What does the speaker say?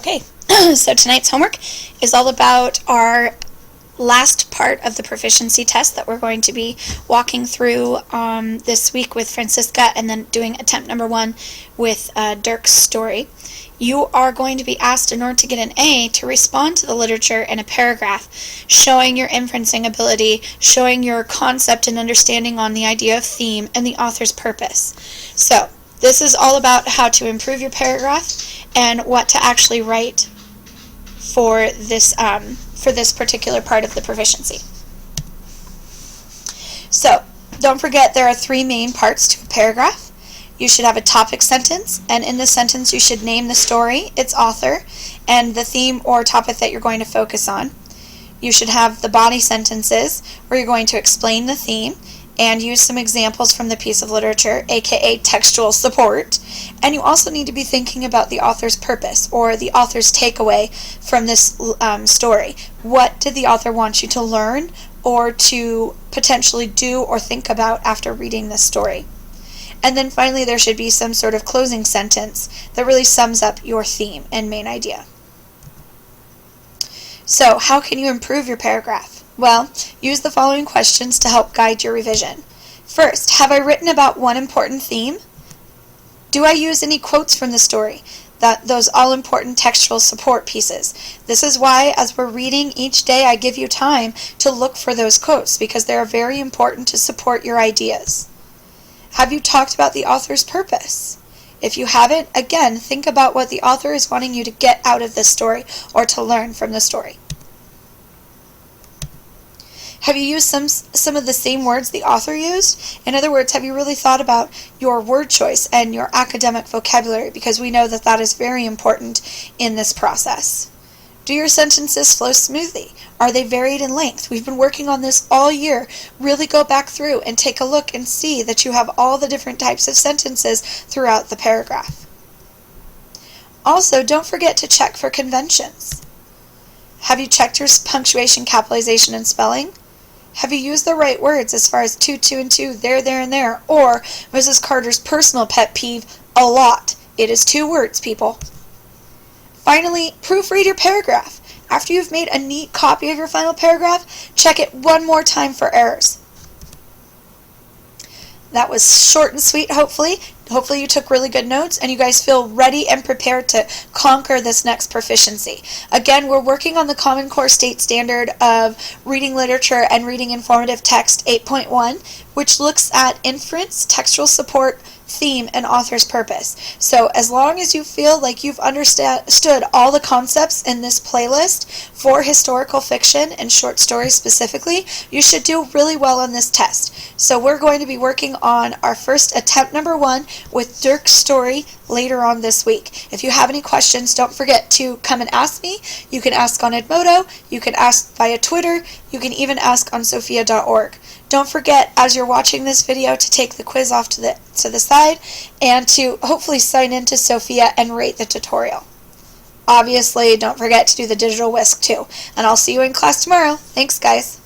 Okay, so tonight's homework is all about our last part of the proficiency test that we're going to be walking through this week with Francisca, and then doing attempt number 1 with Dirk's story. You are going to be asked, in order to get an A, to respond to the literature in a paragraph, showing your inferencing ability, showing your concept and understanding on the idea of theme and the author's purpose. So this is all about how to improve your paragraph and what to actually write for this particular part of the proficiency. So don't forget, there are 3 main parts to a paragraph. You should have a topic sentence, and in the sentence you should name the story, its author, and the theme or topic that you're going to focus on. You should have the body sentences, where you're going to explain the theme and use some examples from the piece of literature, aka textual support. And you also need to be thinking about the author's purpose, or the author's takeaway from this story. What did the author want you to learn or to potentially do or think about after reading this story? And then finally, there should be some sort of closing sentence that really sums up your theme and main idea. So how can you improve your paragraph? Well, use the following questions to help guide your revision. First, have I written about one important theme? Do I use any quotes from the story? Those all-important textual support pieces. This is why, as we're reading each day, I give you time to look for those quotes, because they are very important to support your ideas. Have you talked about the author's purpose? If you haven't, again, think about what the author is wanting you to get out of this story or to learn from the story. Have you used some of the same words the author used? In other words, have you really thought about your word choice and your academic vocabulary? Because we know that that is very important in this process. Do your sentences flow smoothly? Are they varied in length? We've been working on this all year. Really go back through and take a look and see that you have all the different types of sentences throughout the paragraph. Also, don't forget to check for conventions. Have you checked your punctuation, capitalization, and spelling? Have you used the right words as far as to, and to, there, and there, or Mrs. Carter's personal pet peeve, a lot? It is 2 words, people. Finally, proofread your paragraph. After you've made a neat copy of your final paragraph, check it one more time for errors. That was short and sweet, hopefully. Hopefully you took really good notes and you guys feel ready and prepared to conquer this next proficiency. Again, we're working on the Common Core State Standard of Reading Literature and Reading Informative Text 8.1, which looks at inference, textual support, theme, and author's purpose. So as long as you feel like you've understood all the concepts in this playlist for historical fiction and short stories specifically, you should do really well on this test. So we're going to be working on our first attempt number 1 with Dirk's story later on this week. If you have any questions, don't forget to come and ask me. You can ask on Edmodo, you can ask via Twitter, you can even ask on sophia.org. Don't forget, as you're watching this video, to take the quiz off to the side and to hopefully sign into Sophia and rate the tutorial. Obviously, don't forget to do the digital whisk too. And I'll see you in class tomorrow. Thanks, guys.